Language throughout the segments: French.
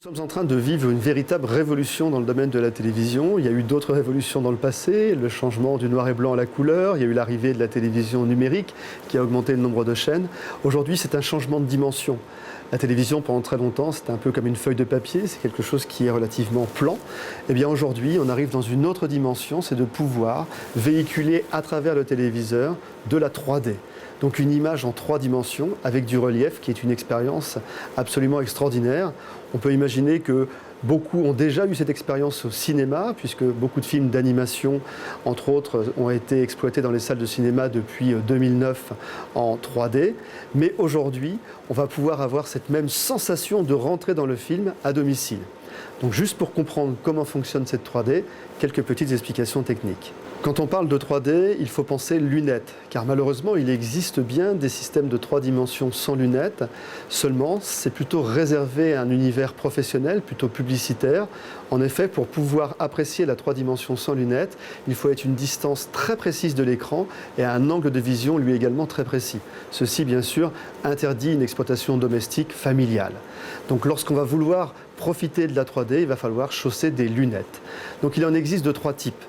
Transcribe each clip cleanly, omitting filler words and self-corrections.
Nous sommes en train de vivre une véritable révolution dans le domaine de la télévision. Il y a eu d'autres révolutions dans le passé, le changement du noir et blanc à la couleur, il y a eu l'arrivée de la télévision numérique qui a augmenté le nombre de chaînes. Aujourd'hui, c'est un changement de dimension. La télévision, pendant très longtemps, c'était un peu comme une feuille de papier, c'est quelque chose qui est relativement plan. Eh bien aujourd'hui, on arrive dans une autre dimension, c'est de pouvoir véhiculer à travers le téléviseur de la 3D. Donc une image en 3 dimensions avec du relief qui est une expérience absolument extraordinaire. On peut imaginer que beaucoup ont déjà eu cette expérience au cinéma, puisque beaucoup de films d'animation, entre autres, ont été exploités dans les salles de cinéma depuis 2009 en 3D. Mais aujourd'hui, on va pouvoir avoir cette même sensation de rentrer dans le film à domicile. Donc juste pour comprendre comment fonctionne cette 3D, quelques petites explications techniques. Quand on parle de 3D, il faut penser lunettes, car malheureusement, il existe bien des systèmes de 3 dimensions sans lunettes. Seulement, c'est plutôt réservé à un univers professionnel, plutôt publicitaire. En effet, pour pouvoir apprécier la 3 dimensions sans lunettes, il faut être une distance très précise de l'écran et à un angle de vision lui également très précis. Ceci, bien sûr, interdit une exploitation domestique familiale. Donc lorsqu'on va vouloir profiter de la 3D, il va falloir chausser des lunettes. Donc il en existe de 3 types.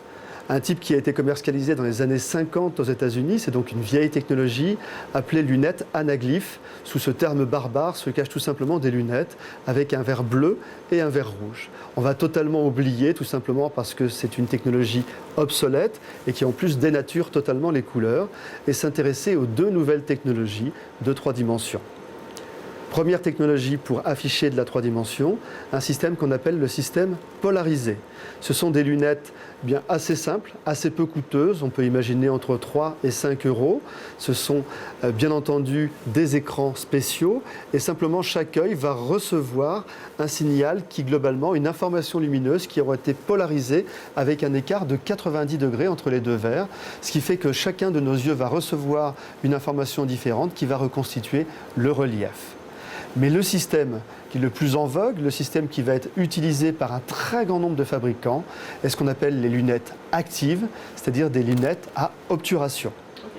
Un type qui a été commercialisé dans les années 50 aux États-Unis, c'est donc une vieille technologie appelée lunettes anaglyphes. Sous ce terme barbare se cachent tout simplement des lunettes avec un verre bleu et un verre rouge. On va totalement oublier, tout simplement parce que c'est une technologie obsolète et qui en plus dénature totalement les couleurs, et s'intéresser aux 2 nouvelles technologies de 3 dimensions. Première technologie pour afficher de la 3 dimensions, un système qu'on appelle le système polarisé. Ce sont des lunettes bien assez simples, assez peu coûteuses, on peut imaginer entre 3 et 5 euros. Ce sont bien entendu des écrans spéciaux et simplement chaque œil va recevoir un signal qui globalement, une information lumineuse qui aura été polarisée avec un écart de 90 degrés entre les 2 verres, ce qui fait que chacun de nos yeux va recevoir une information différente qui va reconstituer le relief. Mais le système qui est le plus en vogue, le système qui va être utilisé par un très grand nombre de fabricants, est ce qu'on appelle les lunettes actives, c'est-à-dire des lunettes à obturation.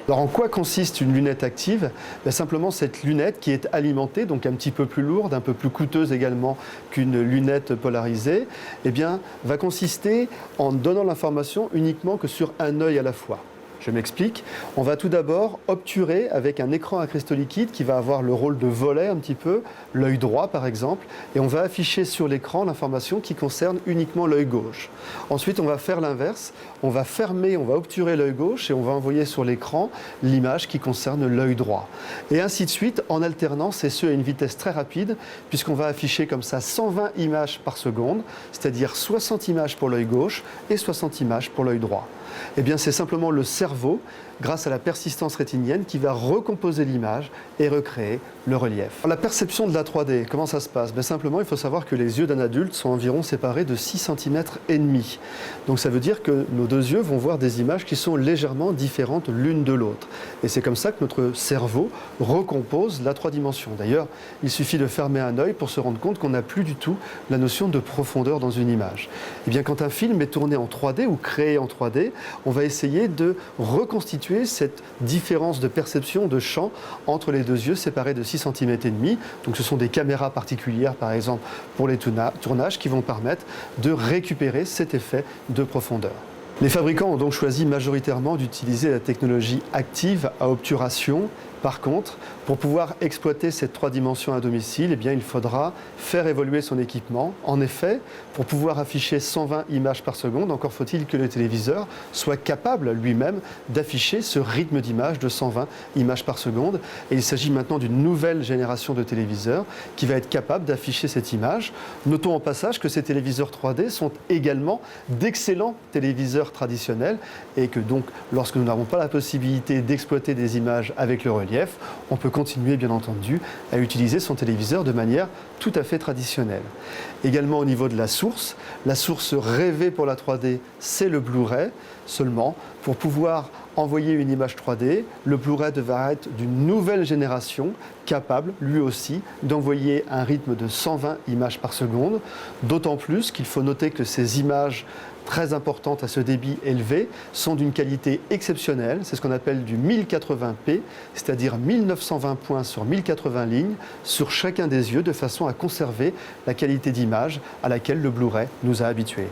Alors en quoi consiste une lunette active? Simplement cette lunette qui est alimentée, donc un petit peu plus lourde, un peu plus coûteuse également qu'une lunette polarisée, va consister en donnant l'information uniquement que sur un œil à la fois. Je m'explique. On va tout d'abord obturer avec un écran à cristaux liquides qui va avoir le rôle de volet un petit peu, l'œil droit par exemple, et on va afficher sur l'écran l'information qui concerne uniquement l'œil gauche. Ensuite, on va faire l'inverse. On va fermer, on va obturer l'œil gauche et on va envoyer sur l'écran l'image qui concerne l'œil droit. Et ainsi de suite en alternance, et ce à une vitesse très rapide, puisqu'on va afficher comme ça 120 images par seconde, c'est-à-dire 60 images pour l'œil gauche et 60 images pour l'œil droit. C'est simplement le cerveau, grâce à la persistance rétinienne, qui va recomposer l'image et recréer le relief. La perception de la 3D, comment ça se passe? Simplement, il faut savoir que les yeux d'un adulte sont environ séparés de 6 cm et demi. Donc ça veut dire que nos 2 yeux vont voir des images qui sont légèrement différentes l'une de l'autre. Et c'est comme ça que notre cerveau recompose la 3 dimensions. D'ailleurs, il suffit de fermer un œil pour se rendre compte qu'on n'a plus du tout la notion de profondeur dans une image. Quand un film est tourné en 3D ou créé en 3D, on va essayer de reconstituer cette différence de perception de champ entre les 2 yeux séparés de 6 cm et demi. Donc ce sont des caméras particulières, par exemple, pour les tournages qui vont permettre de récupérer cet effet de profondeur. Les fabricants ont donc choisi majoritairement d'utiliser la technologie active à obturation. Par contre, pour pouvoir exploiter cette 3 dimensions à domicile, il faudra faire évoluer son équipement. En effet, pour pouvoir afficher 120 images par seconde, encore faut-il que le téléviseur soit capable lui-même d'afficher ce rythme d'image de 120 images par seconde. Et il s'agit maintenant d'une nouvelle génération de téléviseurs qui va être capable d'afficher cette image. Notons en passage que ces téléviseurs 3D sont également d'excellents téléviseurs traditionnels et que donc, lorsque nous n'avons pas la possibilité d'exploiter des images avec le relief, on peut continuer bien entendu à utiliser son téléviseur de manière tout à fait traditionnelle. Également au niveau de la source rêvée pour la 3D, c'est le Blu-ray. Seulement, pour pouvoir envoyer une image 3D, le Blu-ray devra être d'une nouvelle génération, capable, lui aussi, d'envoyer un rythme de 120 images par seconde. D'autant plus qu'il faut noter que ces images très importantes à ce débit élevé sont d'une qualité exceptionnelle. C'est ce qu'on appelle du 1080p, c'est-à-dire 1920 points sur 1080 lignes sur chacun des yeux, de façon à conserver la qualité d'image à laquelle le Blu-ray nous a habitués.